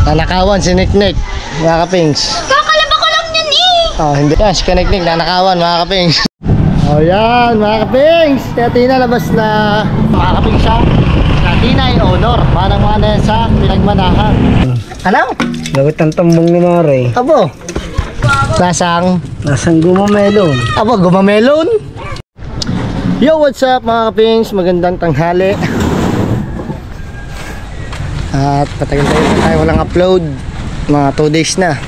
Nanakawan si Niknik, mga kapings. Kakalaba ko lang yan eh. Oh, hindi yan, si Niknik nanakawan, mga kapings. Oh, yan, mga kapings. Kaya Tina labas na, mga kapings siya. Kaya Tina ay honor, manang-mana yan sa pinagmanahan. Ano? Lawit ang tambong ni Mare. Abo. Lasang gumamelon. Abo, gumamelon. Yo, what's up mga kapings? Magandang tanghali. At patagal-tagal na tayo walang upload. Mga 2 days na.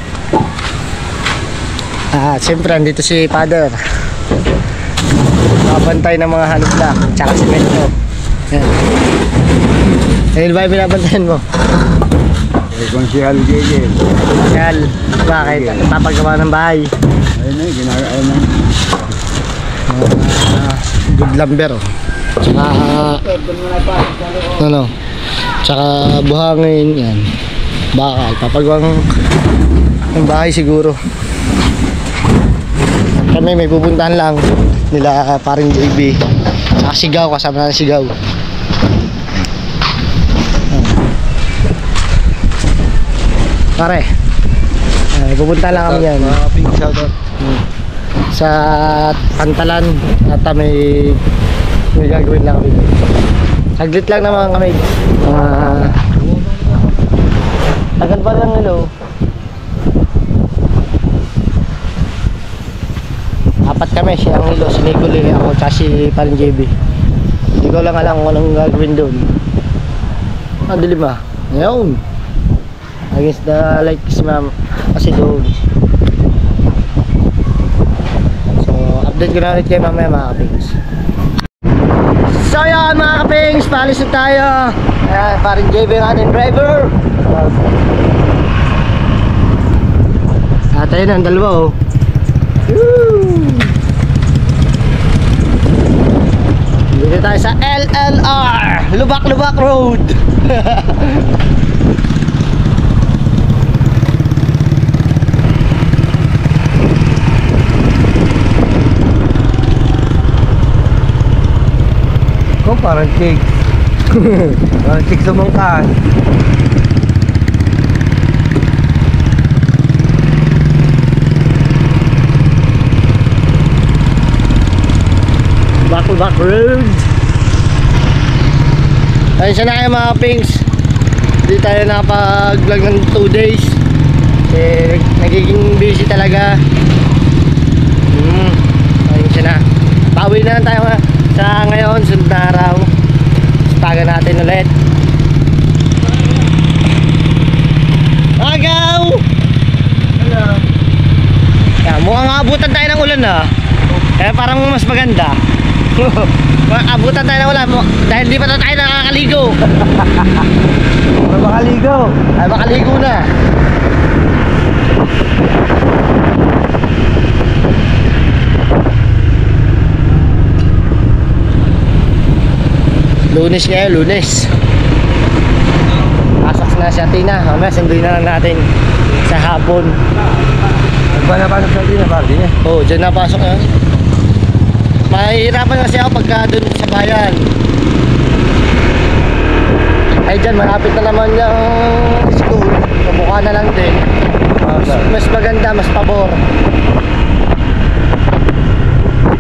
At siyempre andito si Father. Nakabantay ng mga halugla. Tsaka si Medyo. Yan. Ayun ba yung binabantayan mo? Konsihal JJ. Konsihal. Bakit? Papagawa ng bahay. Ayun na, ginagawa na. Good lumber. Tsaka ano? Tsaka buhangin yan. Bakal. Papagawang ng bahay siguro. Kami may pupuntahan lang nila paring JB. Tsaka sigaw, kasama na sigaw. Pare, pupunta lang kami yan sa Pantalan at may gagawin lang kami. Saglit lang naman kami. Tagal pa lang hello. 4 kami, siya ang hilo, si Nicole, ako, tsaka si Paring JB. Hindi ko lang alam kung anong gagawin doon. Ang dilim ah. Ngayon. Against the lights ma'am. Kasi doon. So, update ko na ulit kayo mamaya mga kapings. So yan mga kapings, paalis na tayo. Ayan, Paring JB ang ating driver. At ayun ang dalawa oh. Dito tayo sa LLR Lubak-Lubak Road. Ko parang cake. Parang cake sa mangkaan. Back road. Ayun siya na kayo mga pings. Hindi tayo nakapag-vlog ng 2 days kasi nagiging busy talaga. Ayun siya na. Pauwi na lang tayo sa ngayon, sunod na araw. Taga natin ulit. Agaw! Hello. Yeah, mukhang abutan tayo ng ulan ah. Kaya parang mas maganda. Abutan tayo ng ulan dahil di pa na tayo nakakaligo. Makaligo. Ay makaligo na. Lunes ngayon, Lunes. Pasok na si Atina. Mamaya sunduin na lang natin sa hapon. Nagpanapasok sa atin na party niya. Oo, dyan napasok na. Mahihirapan kasi ako pagka dun sa bayan. Ay dyan, malapit na naman yung school. Kamukha na lang din. Mas maganda, mas pabor.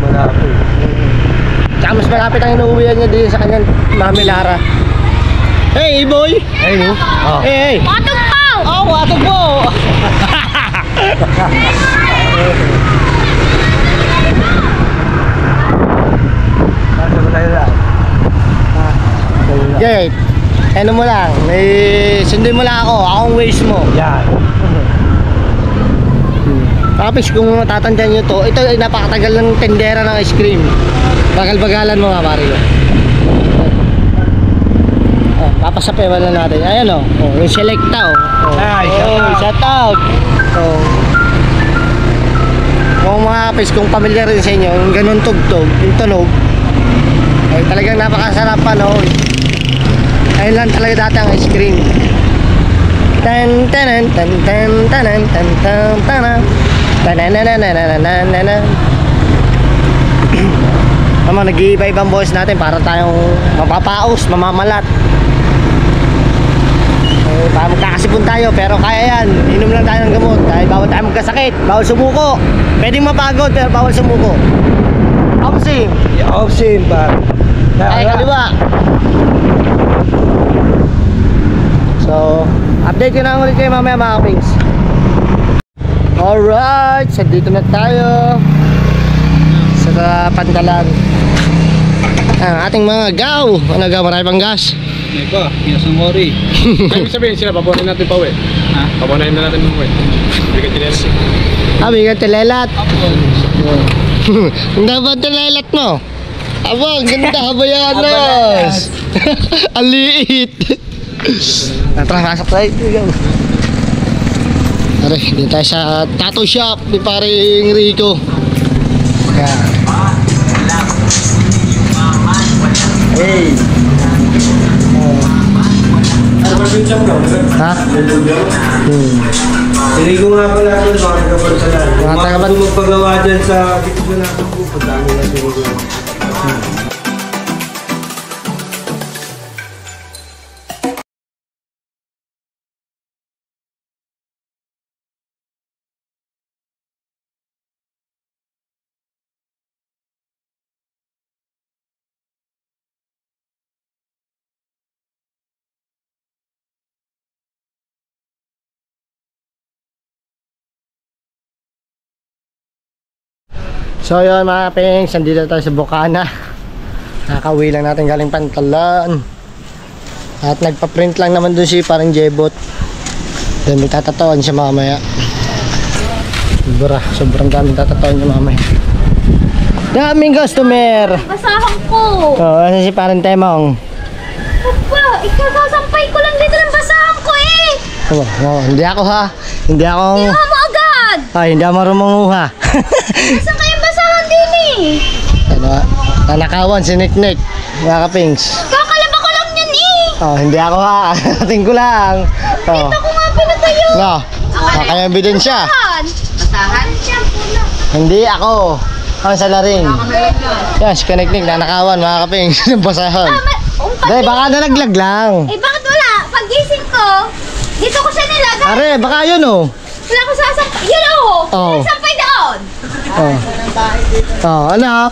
Malapit. Tsaka mas malapit ang inuuwihan niya din sa kanyang Mami Lara. Hey, boy! Hey, no? Oh. Hey, hey! Watog po! Oh, watog po! Nasa ba tayo lang? Gate, ano mo lang, may sundin mo lang ako, akong waste mo. Yan. Tapos kung matatandaan nyo to, ito ay napakatagal ng tendera ng ice cream. Bagal-bagalan mo nga Mario. Oh, papasapewan lang natin. Ayan o, yung selecta o. Ay, shout out. Oh. Kung mga kapis, kung familiar rin sa inyo, yung ganun tugtog, yung tunog, ay talagang napakasarap pa no. Ayun lang talaga dati ang ice cream. Tan tan tan tan tan tan tan tan. Tanananananananana. Tama, nag-iiba-ibang boses natin para tayong mapapaos, mamamalat. Baka magkakasipon tayo, pero kaya yan. Inom lang tayo ng gamot dahil bawal tayo magkasakit. Bawal sumuko. Pwedeng mapagod pero bawal sumuko. Opsim. Opsim pa. Ay, kaliwa. So, update ko na ulit kayo mamaya mga kapings. Alright, so dito na tayo sa Pantalan. Ang ating mga gaw. Ano gaw, marami pang gas. May pa, pinasang worry. Ay, sabihin sila, papunin natin pa uwi. Ha? Papunin na natin pa uwi. Bigyan tinesi. Bigat telelat. Apo. Ang dapat telelat mo. Aba, ang ganda, habayanas. Ang liit. Tara, pasok tayo. Tara, dito tayo sa tattoo shop ni paring Rico. Yan. Hey. Ha? Hindi ko nga pala ito, mga tagapansalan. Mga tagapan- magpagawa dyan sa dito na natin po. Pagdami na ito. So yun mga kapings, nandito tayo sa Bukana. Nakakauwi lang natin galing Pantalan. At nagpa-print lang naman dun si parang Jebot. Then may tatataon siya mamaya. Sobrang daming tatataon niya mamaya. Daming customer! Basahan ko. Ano si parang Temong? Papa, ikasasampay ko lang dito ng basahan ko eh. Hindi ako ha. Hindi ako... Kinuha mo agad. Ay, hindi ako marunong manguha. Saan kayong basahan din eh? Ano, nanakawan si Nick. Mga kapings. Kakalaba ko lang yan eh. Hindi ako ha. Ating ko lang. Kita ko nga pinatayo. No. Kaya ebidensya. Basahan? Hindi ako. Ang salarin. Yan, si Kaniknik, nanakawan, mga kaping. Basahan. Dahil baka nalaglag lang. Eh bakit wala? Pagising ko, dito ko siya nilagay. Are, baka yun oh. Wala ko sasampay. Yun oh. Oh. Sampay doon. Ano?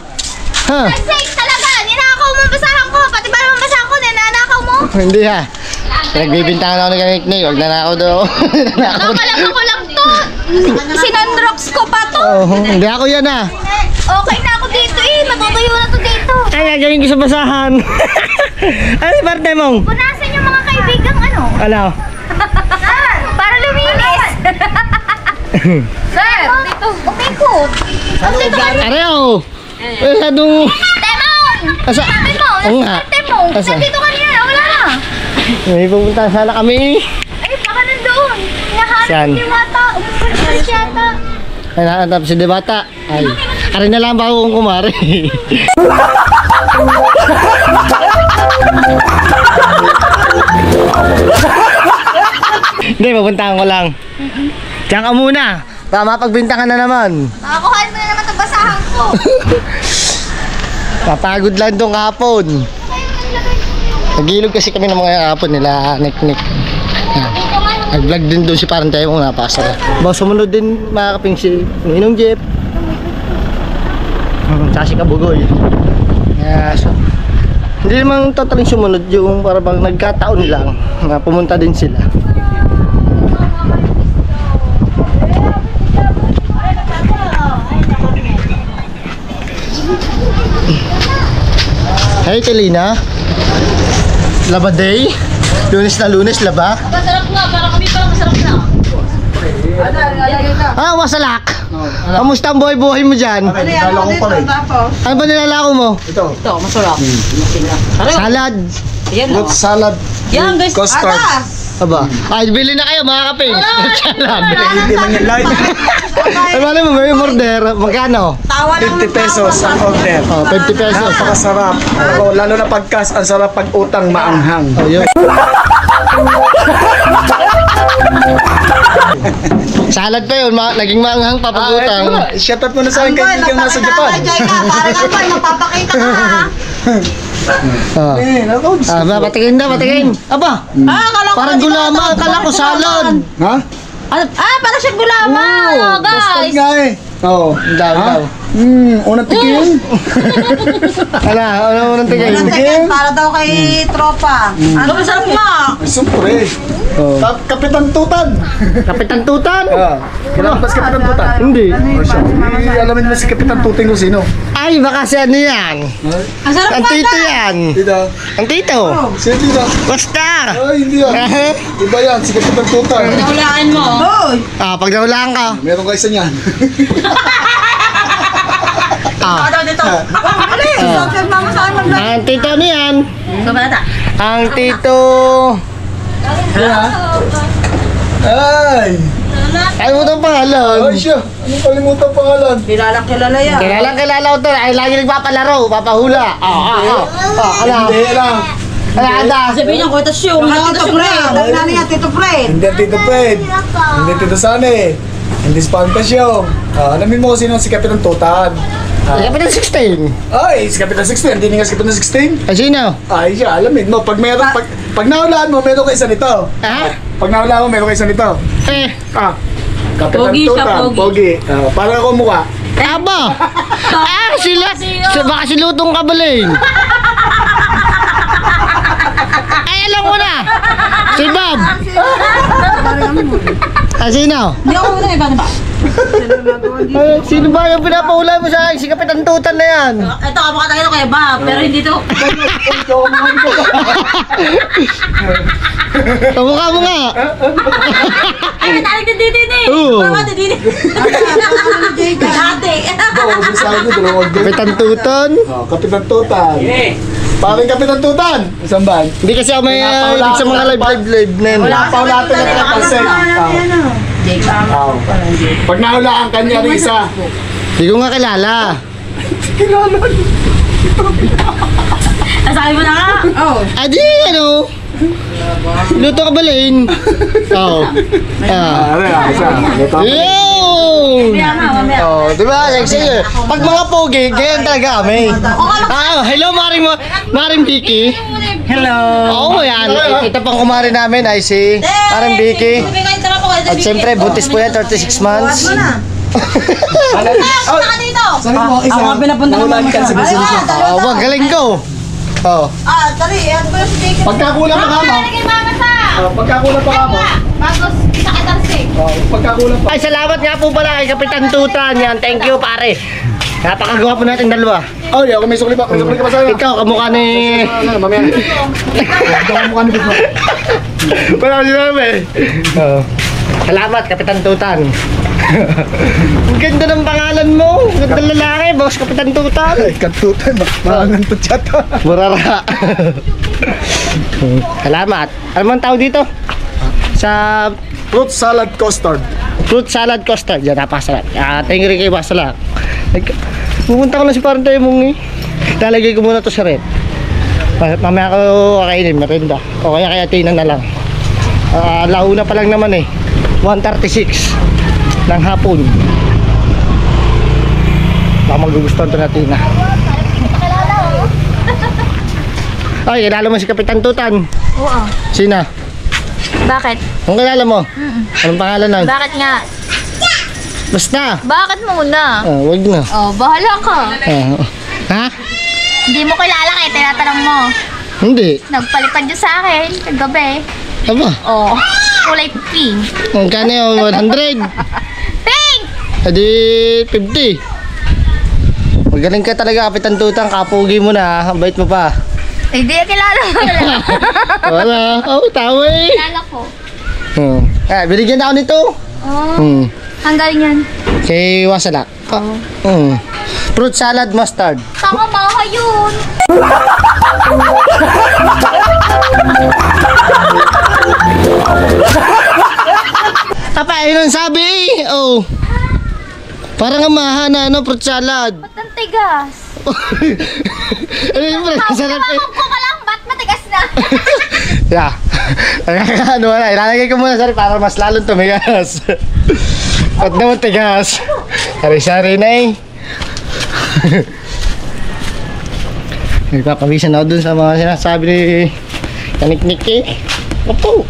Ha? Kasi talaga, ninakaw mo ang basahan ko. Pati ba naman basahan ko, ninanakaw mo? Hindi ha. Nagbibintangan ako ni Kaniknik. Huwag nanakaw daw. Nakalaba ko lang to. Sinandrox ko pa to. Hindi ako yan ha. Okay na ako dito eh. Matutuyo na to dito. Ay, gagawin ko sa basahan. Ano yung parte mong? Punasan yung mga kaibigang ano. Ano? Para luminis. Sir, dito. Umikot. Are oh. Masyadong... Temon! Asa? Sabi mo, Oo nga. Temon. Asa? Nandito kanina, wala na. May pupunta sana kami. Ay, baka nandoon. Saan? Hinahanap ni Wata. Umupunta yata. Ay, nakatap si Debata. Ay, arin na lang ba akong kumari? Hindi, papuntahan ko lang. Diyan ka muna. Baka mapagbintangan na naman. Makakuhaan mo na naman itong basahan ko. Papagod lang itong kahapon. Nagilog kasi kami ng mga kahapon nila, Nick. Nag-vlog din doon si parang tayo kung napasa na. Ba, sumunod din mga kaping si Ninong Jeep. Tsaka si Kabugoy. So, hindi naman totaling sumunod yung para bang nagkataon lang na pumunta din sila. Hey Telina, laba day? Lunes na lunes, laba? Masarap nga, para kami parang masarap na. Masalak! Kamusta ang buhay-buhay mo dyan? Ano ba nilalako mo? Ito, masarap. Salad. Yan, Fruit salad. yan guys. Custard. Aba. Ay, bili na kayo mga kaping. Salad. Hindi man yan light. Ay, mali mo, may order. Magkano? 50 pesos ang order. 50 pesos. Napakasarap. Lalo na pagkas, ang sarap pag utang maanghang. Yun. Salad pa yun, naging maanghang papagutang. Shout out mo na sa aking kaibigan nasa Japan. Parang naman, magpapakita ka ha. Oh. Aba, patingin daw, patingin. Aba, Akala ko parang gulaman, akala ko salad. Ha? Parang siyang gulaman. Oh, Bastard guys. nga eh. Oo. Daw, daw. Unang tikim. Ano unang tingin? Para daw kay tropa. Ano masarap nga? Ay, siyempre. Oh. Kapitan Tutan. Kapitan Tutan? Kailangan ba si Kapitan Tutan? Hindi. Alamin mo si Kapitan Tutan kung sino. Ay, baka si ano yan? Ang sarap Ang tito yan. Tita. Ang tito. Sino tita? Basta. Ay, hindi yan. Iba yan, si Kapitan Tutan. Nahulaan mo. Pag nahulaan ka. Meron ka isa niyan. Dito. Mama saan mag Ang tito niyan. Kabalata. Ang tito. Ay! Ay mo itong pangalan. Ay siya! Anong kalimutan pangalan? Kilala yan. Kilala ko to. Ay, lagi nagpapalaro. Papahula. Ano? Hindi lang. Ano anda? Sabihin niyo ko, ito siya. Tito Fred. Ano niya, Tito Fred? Hindi Tito Fred. Hindi Tito Sane. Hindi Spantasyo. Alamin mo kung sino si Kapitan Tutan. Kapitan 16. Ay, si Kapitan 16. Hindi nga si Kapitan 16. Ay, sino? Ay siya, alamin mo. Pag nahulaan mo, meron ka isa nito. Ha? Pag nahulaan mo, meron ka isa nito. Kapitan Pogi siya, Tutan. pogi. Parang ako mukha. Aba! Baka si Lutong Kabalin. Ay, alam ko na! Si Bob! Sino? Hindi ako muna iba ba? Ay, sino ba yung pinapahulay mo sa akin? Si Kapitan Tutan na yan. Ito, kamukha tayo kay Bob, pero hindi to. Kamukha mo nga. Ay, talig din din eh. Oo. Mama, din din. Ate. Kapitan Tutan. Kapitan Tutan. Parang Kapitan Tutan. Isang ban. Hindi kasi ako may ibig sa mga live na yun. Wala pa natin na napansin. Pag nahulaan ka niya rin isa. Hindi ko nga kilala. Nasabi mo na nga. Oh. Adi, ano? Luto Kabalin. Oo. Isa. Yun! Mamaya. Oh, di ba? Sexy eh. Pag mga pogi, ganyan talaga kami. Hello, Maring Vicky. Hello. Oo, yan. Ito pang kumari namin ay si Maring Vicky. At siyempre, buntis po yan, 36 months. Sabi mo, isa. Ako nga pinapunta ko nahulaan ka sa gusto. Wag, galing ko. Oh. Tari, ano ba si Jake? Pagkakulang pa ka mo. Pagkakulang pa ka mo. Bago sakit ang sing. Pagkakulang pa. Ay, salamat nga po pala kay Kapitan Tutan yan. Thank you, pare. Napakagawa po natin dalawa. Oh, yeah, may sukli pa. May sukli ka pa sa'yo. Ikaw, kamukha ni... Mamaya. Ito ka mukha ni Bigma. Wala si Mami. Salamat, Kapitan Tutan. Ang ganda ng pangalan mo. Ang ganda lalaki, boss Kapitan Tutan. Ay, Katutan. Makangantot yata. Burara. Salamat. Ano man tawag dito? Sa Fruit salad custard. fruit salad custard. Yan, napasarap. Thank you rin kayo, basala. Pupunta ko na si parang tayo mong lalagay ko muna to sa rep. Mamaya ko kakainin, merinda. O kaya kaya tinan na lang. Launa pa lang naman eh. 1:36 ng hapon. Baka magugustuhan to natin na. Ay, kilala mo si Kapitan Tutan? Oo. Sina? Bakit? Kung kilala mo? Anong pangalan nun? Bakit nga? Basta. Bakit muna? Wag na. Oh, bahala ka. Ha? Hindi mo kilala kaya tinatanong mo. Hindi. Nagpalipad yun sa akin kagabi. Aba, Oh, kulay pink. ang kano yun? 100. Pink! Adi 50. Magaling ka talaga, Kapitan Tutan. Kapugi mo na. Ang bait mo pa. Hindi kilala mo. Wala. Oh, tawa eh. Kilala ko. Binigyan na ako nito. Oh, hanggang yan. Kay Wasala. Fruit salad mustard. Tama mga yun. Apa, yun ang sabi eh. Oh. Parang amahan na, ano, fruit salad. Ba't ang tigas? Ano yung fruit salad eh? Ko ka lang, ba't matigas na? Yeah. Ano wala, ilalagay ko muna sorry para mas lalong tumigas. Ba't naman tigas? Sari-sari na eh. Nagpapawisan ako dun sa mga sinasabi ni Kaniknik eh. Opo.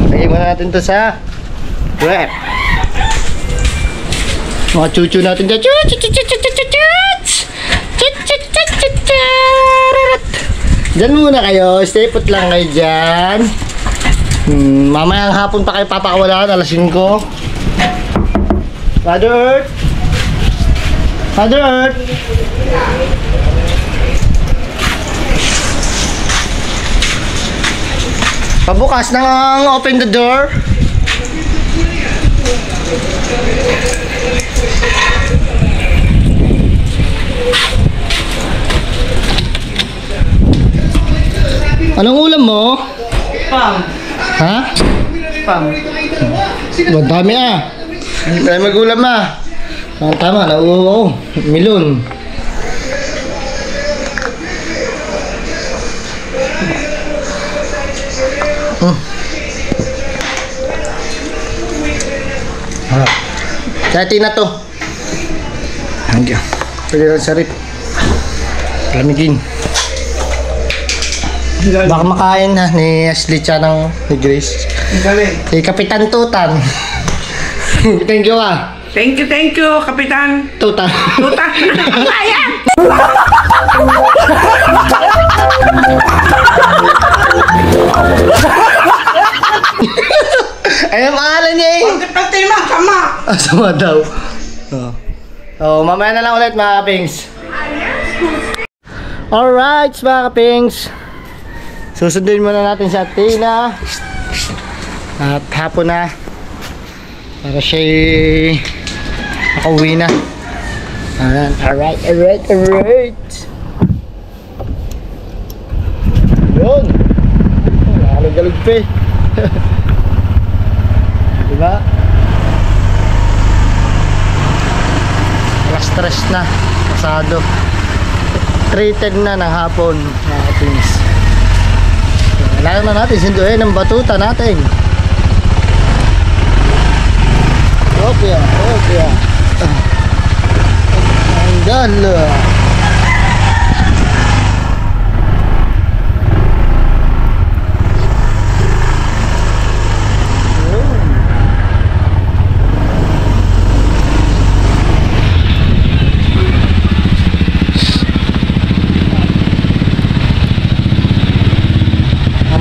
Lagay muna natin to sa web. Mga chuchu natin dyan. Dyan muna kayo. Stay put lang kayo dyan. Mamayang hapon pa kayo papakawalaan. Alas 5. Father Earth. Father Earth. Pabukas ng open the door. Anong ulam mo? Pam. Ha? Pam. Madami ah. Hindi tayo mag-ulam ah. Tama, nauuo. Milon. Dati na to. Hanggang. Pwede lang sa rip. Lamigin. Baka makain na ni Ashley Chan ng ni Grace. Galing. Si Kapitan Tutan. Thank you ah. Thank you, Kapitan. Tutan. Tuta. Ayan. Ayun ang pangalan niya eh. Pati mo, sama. Sama daw. Oh, mamaya na lang ulit mga kapings. Alright mga kapings. Susundin muna natin si Athena. At hapon na. Para siya makauwi na. Ayan. Alright. Yun. Nakagalog pa eh. Diba? Alas 3 na. Pasado. 3:10 na ng hapon mga kapings. Kailangan na natin sinduhin ang batuta natin. Okay. Ang gala.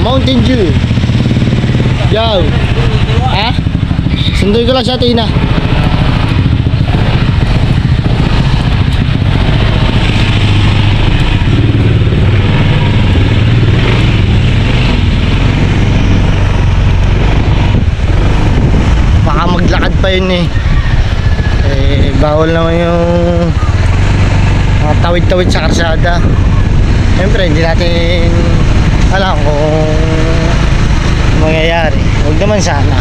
Mountain Dew. Yo. Ha? Sunduin ko lang siya, Tina. Baka maglakad pa yun eh. Bawal naman yung mga tawid-tawid sa karsada. Siyempre, hindi natin alam kung mangyayari. Huwag naman sana.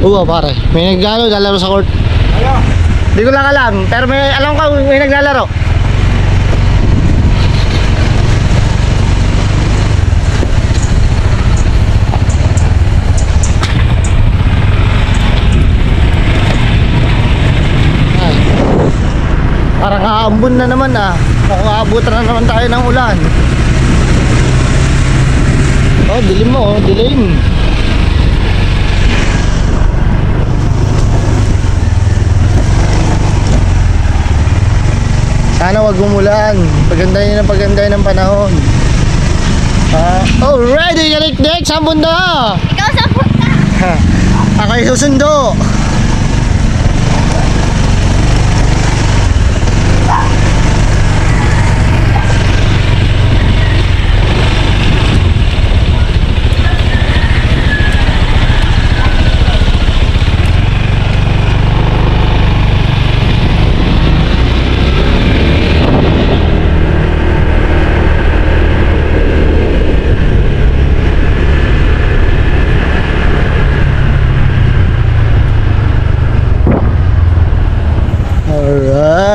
Oo pare, may naglalaro sa court. Hindi ko lang alam, pero may alam ko may naglalaro. Ay. Parang aambon na naman ah. Makakaabutan na naman tayo ng ulan. Oh, dilim mo, dilim. Sana wag umulan. Pagandahin ng panahon. Alrighty, Kaniknik, saan bunda? Ikaw sa punta. Ako'y susundo.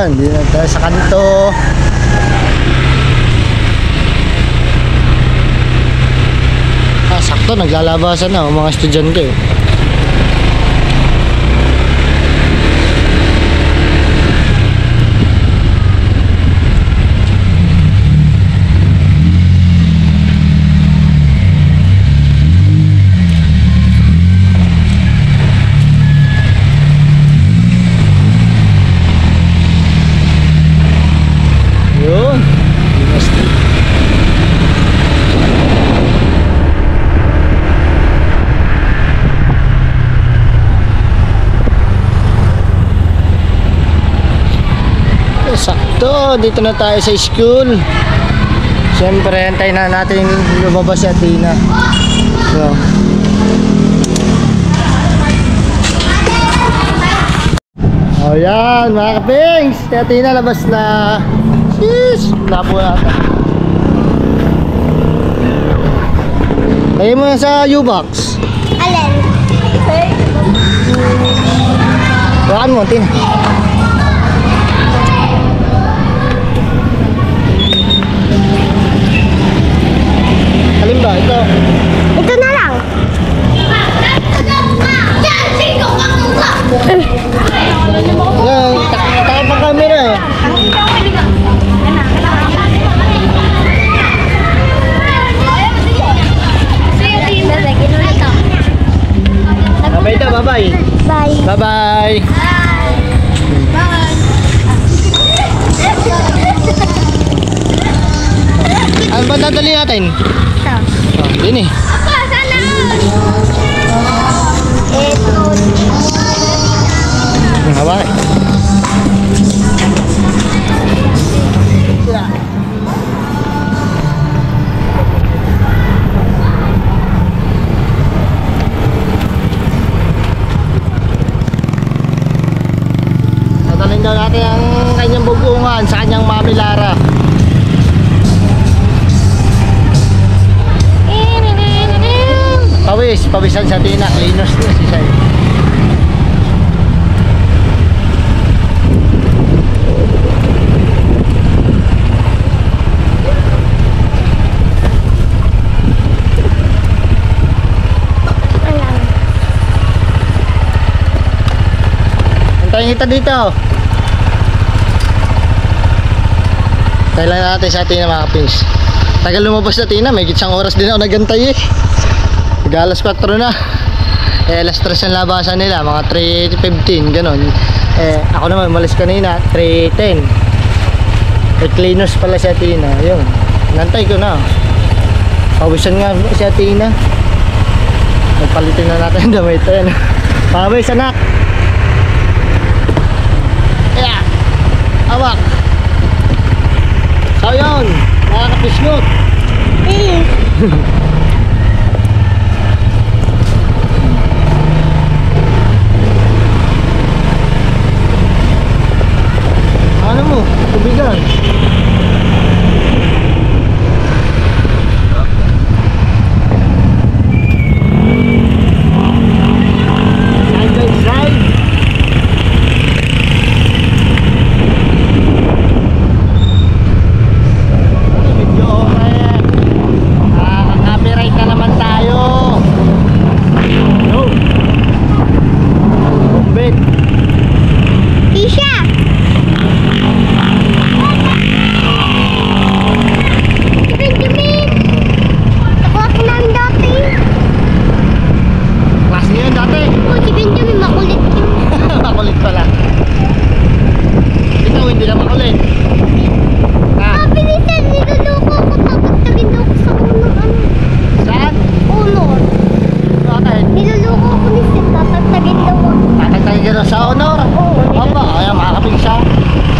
Hindi na tayo sa kanto. Sakto naglalabasan na mga estudyante. So, dito na tayo sa school. Siyempre, antayin na natin lumabas si Athena. So, oh yan, mga kapings. Si Athena labas na. Sheesh, wala po nata. Lagay mo na sa U-Box. Alin? Bakan mo, Athena. Alin ba? Ito. Ito na lang. Yan, takap ang camera eh. Bye-bye daw, bye-bye. Bye. Bye-bye. Ano ba dadali natin? Ito. Oh, din eh. Ako, sana. Ito. Ang haba eh. Dadalhin daw natin ang kanyang bugungan sa kanyang Mami Lara. Pawisan sa Tina, Linus na si Sai. Antayin kita dito. Kailan natin sa Tina mga kapins. Tagal lumabas sa Tina, may isang oras din ako nagantay eh. Alas 4 na. Alas 3 ang labasan nila, mga 3:15 ganon. Ako naman umalis kanina 3:10. Cleaners pala si Athena. Yun, nantay ko na. Pawisan nga si Athena. Nagpalitin na natin ang damit. Ayan. Pawis anak. Ayan. Awak. So yun, nakakapisngot. Ano mo? Tubigan. Side by side. Medyo okay. Copyright na naman tayo. No. Bumbit. Isha. Class niyo yun dati. Si Benjamin makulit yun. Makulit pala. Ikaw hindi na makulit. Ha? Bilisan, niluloko ako. Papagtagin ako sa unang ano. Saan? Honor. Bakit? Niluloko ako ni Sid. Papagtagin daw ako. Tatagtagin ka daw sa honor. Oo. Opo, kaya makakapig siya.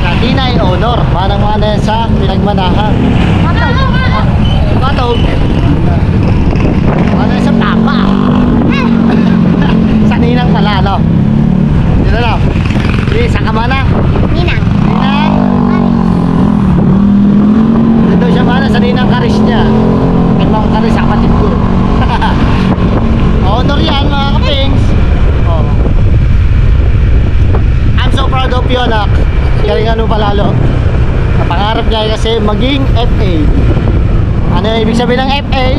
Sa Tina ay honor. Manang-mana yan sa pinagmanahan. Katog. Ano yan sa papa? Sa ninang pala, no? Dito na. Sige, saan ka mana? Ninang. Ninang. Dito siya mana sa ninang karis niya. Ibang karis sa kapatid ko. Honor yan mga kapings. Oh. I'm so proud of you anak. Galingan mo palalo. Pangarap niya kasi maging FA. Ano yung ibig sabihin ng FA?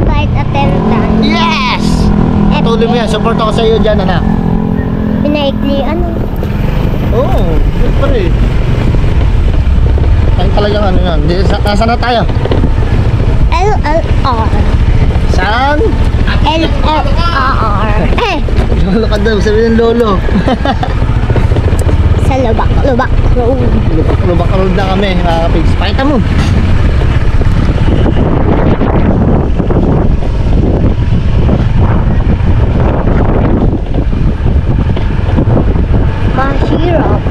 Flight attendant. Yes! Patuloy mo yan. Support ako sa iyo dyan anak. Pinaikli ano? Oo, siyempre. Tayo talagang ano yan. Nasaan na tayo? LLR. Saan? LLR. Lolo ka daw. Sabihin ng lolo. Sa Lubak Road. Lubak road na kami mga kapigs. Pakita mo.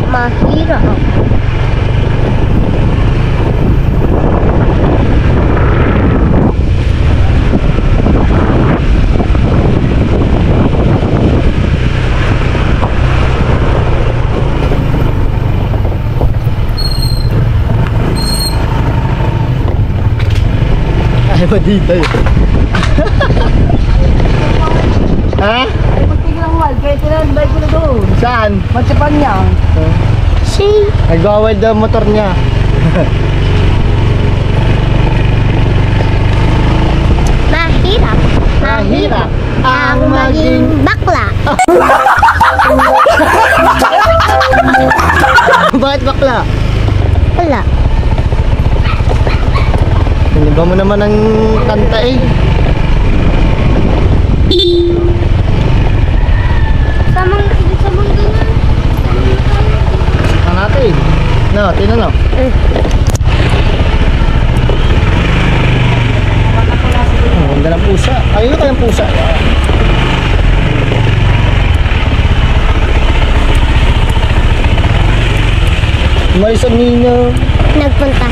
Mahirap. Ay ba dito yun? Ha? Ay, magtigil ang wal. Kaya tinanbay ko na doon. Saan? Magsapan niya. Nag-wild ang motor niya. Mahirap. Mahirap ang maging bakla. Bakit bakla? Wala. Iniba mo naman ang kanta eh. Sa mundo na. Ang natin. No, tinan no. Ang ganda ng pusa. Ayun na kayang pusa. Umalis ang Nino. Nagpunta.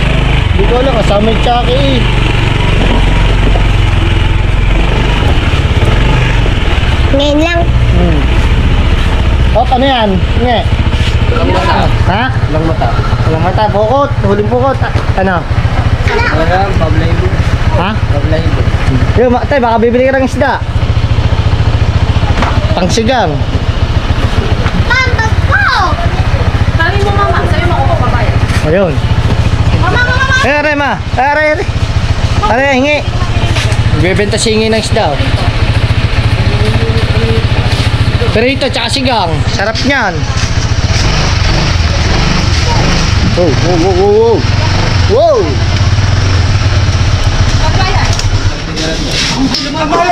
Hindi ko alam, kasama yung Chucky eh. Ngayon lang. Oh, ano yan? Nge. Walang mata. Ha? Walang mata. Walang mata. Bukot. Huling bukot. Ano? Pablaybo. Ha? Pablaybo. Yo, tay, baka bibili ka ng isda. Pangsigang. Ma'am, bago! Sabi mo mama. Sabi mo ako babayan. Ayun. Mama. Are, ma. Are. Are, hingi. Bibenta si hingi ng isda. Oh. Perito, tsaka sigang. Sarap niyan. Wow, wow, wow, wow. Wow!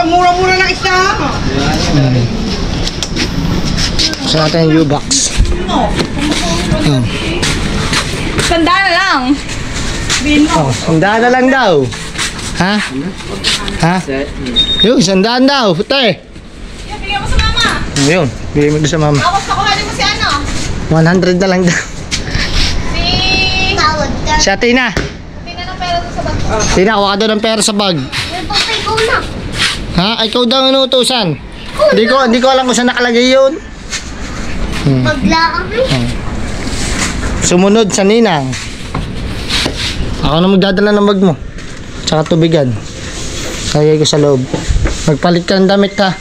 Mura-mura ng isda. Gusto natin yung U-box. Tanda na lang. Oh, sandaan na lang daw. Ha? Ha? Yung, sandaan daw. Te. Bigyan mo sa mama. Yun, bigay mo doon sa mama. Tapos nakuhanin mo si ano? 100 na lang daw. Tawad ka. Si Tina. Tingnan ang pera doon sa bag. Tina, kuha ka doon ng pera sa bag. Nagpapay ko na. Ha? Ay, ikaw daw ang inuutusan. Hindi ko alam kung saan nakalagay yun. Maglaang eh. Sumunod sa ninang. Ako na magdadala ng bag mo. Tsaka tubigan. Kaya ko sa loob. Magpalit ka ng damit ha.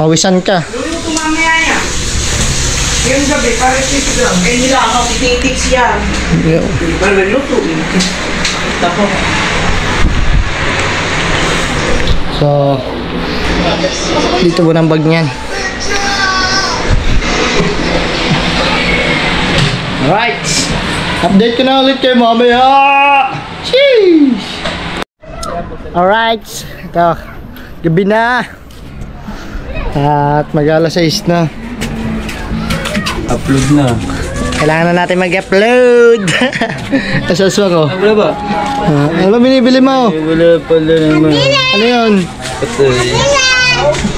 Pawisan ka. Tumamaya niya. Yung gabi, parang sisi lang. Eh nila ako, titix yan. Parang naluto. Tapo. So, dito mo ng bag niyan. Alright. Update ko na ulit kayo mamaya. Sheesh. Alright. Ito. Gabi na. At mag-alas 6 na. Upload na. Kailangan na natin mag-upload. Nasaswa ko. Wala ba? Ano ba binibili mo? Wala pala naman. Ano yun?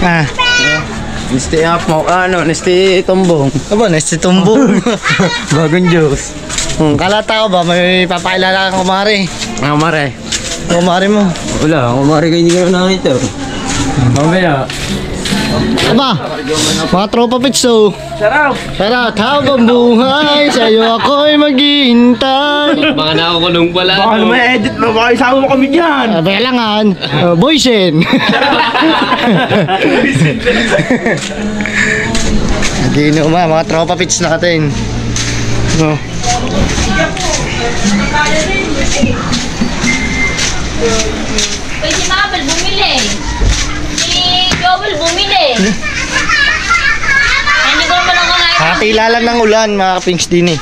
Ah. Nesti apa? Ano? Nesti tombong. Aba, nesti tumbong. Bagong juice. Kalata ko ba? May papakilala kang kumari. Ah, mare. Kumari mo. Wala, kumari kayo hindi kayo nakita. Mamaya. Aba, mga tropa pitso. Sarap! Tara, habang buhay, sa'yo ako'y maghihintay. Baka nakakulong pala. Baka naman edit mo, baka isama mo kami dyan! Kailangan, boysen. Hindi mga tropa pits natin. No. Pwede si Mabel bumili. Si Joel bumili. Hindi ko naman ako ngayon. Nakakilala ng ulan, mga kapings din eh.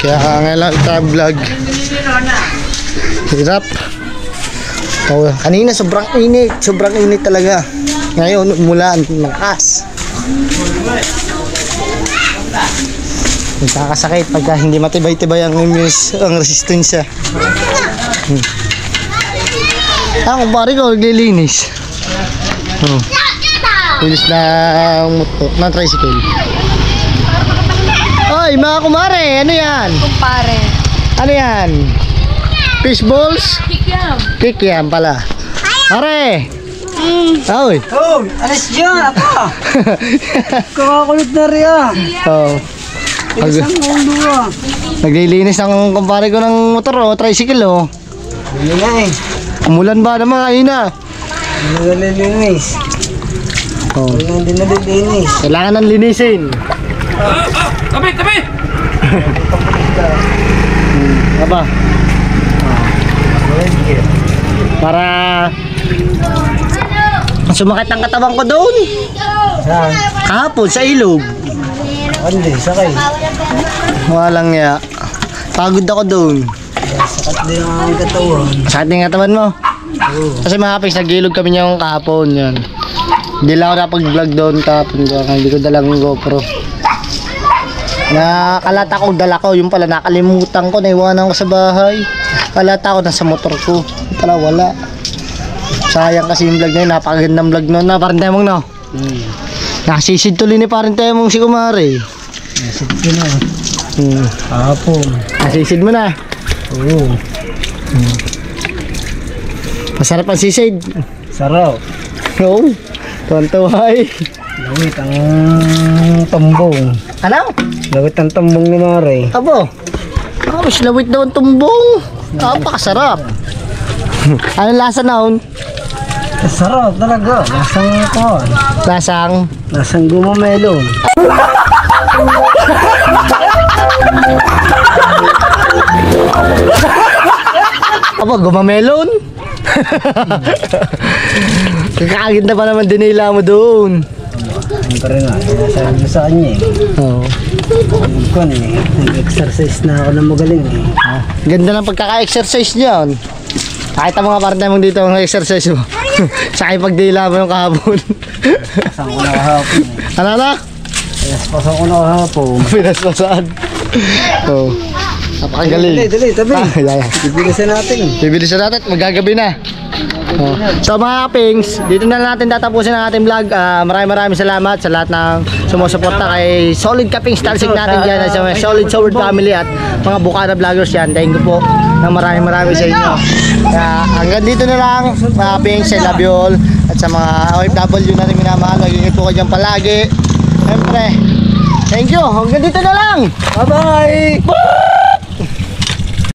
Kaya ngayon vlog. Hirap. Oh, kanina sobrang init talaga. Ngayon umulan, lakas. Nagkakasakit pagka hindi matibay-tibay ang resistensya. Kumpare ko, naglilinis. Oh. Linis na motor, na tricycle. Oy, mga kumare, ano yan? Kumpare. Ano yan? Fish balls? Kikiam. Kikiam pala. Pare! Oy! Oh, alis dyan, apa? Kakakulit na rin ah. Oh. Isang mundo ah. Naglilinis ang kumpare ko ng motor, oh, tricycle, oh. Hindi nga eh. Umulan ba naman ayun na? Nalilinis. Oh. Hindi nalilinis. Kailangan ng linisin. Tabi! Tabi! Aba. Para sumakit ang katawan ko doon. Saan? Kahapon sa ilog. Hindi, sakay. Walang ya. Pagod ako doon. Sakat din ang katawan. Sa ating katawan mo. Kasi mga kapis, nag-ilog kami niyang kahapon. Yan. Hindi lang ako napag-vlog doon kahapon. Hindi ko dalang GoPro. Nakalata ko, dala ko. Yung pala, nakalimutan ko. Naiwanan ko sa bahay. Kalata ko, nasa motor ko. Yung pala, wala. Sayang kasi yung vlog na yun. Napakagandang vlog noon na. Parang temong no? Nakasisid tuloy ni parang temong si Kumari. Nasid ko na. Hapon. Nasisid mo na. Oo. Masarap ang sisid. Sarap. Oo. Tuwan-tuwa eh. Lawit ang tumbong. Ano? Lawit ang tumbong ni Mare. Abo. Mas lawit daw ang tumbong. Napakasarap. Anong lasa naon? Sarap talaga. Lasang ito. Lasang. Lasang gumamelo. Abo, gumamelon. Kakaganda pa naman dinila mo doon. Ang pa rin nga. Sabi mo sa kanya eh. Oo. Nag-exercise na ako ng magaling eh. Ganda ng pagkaka-exercise niyan. Kahit ang mga part-time dito ang exercise mo. Sa akin pagdila mo yung kahapon. Pasang ko na kahapon eh. Ano na? Pasang ko na kahapon. Pinaspasan. Oo. Napakagaling. Dali, tabi. Yaya. Bibilisan natin. Bibilisan natin, magagabi na. Oh. So mga kapings, dito na natin tatapusin ang ating vlog. Maraming salamat sa lahat ng sumusuporta kay Solid Kapings Talsik natin dyan, sa mga Solid Sword Family at mga Bukana Vloggers yan. Thank you po ng maraming sa inyo. Hanggang dito na lang mga kapings, I love you all. At sa mga OFW na rin minamahal, mag-ingat po kayo dyan palagi. Siyempre, thank you, hanggang dito na lang. Bye bye.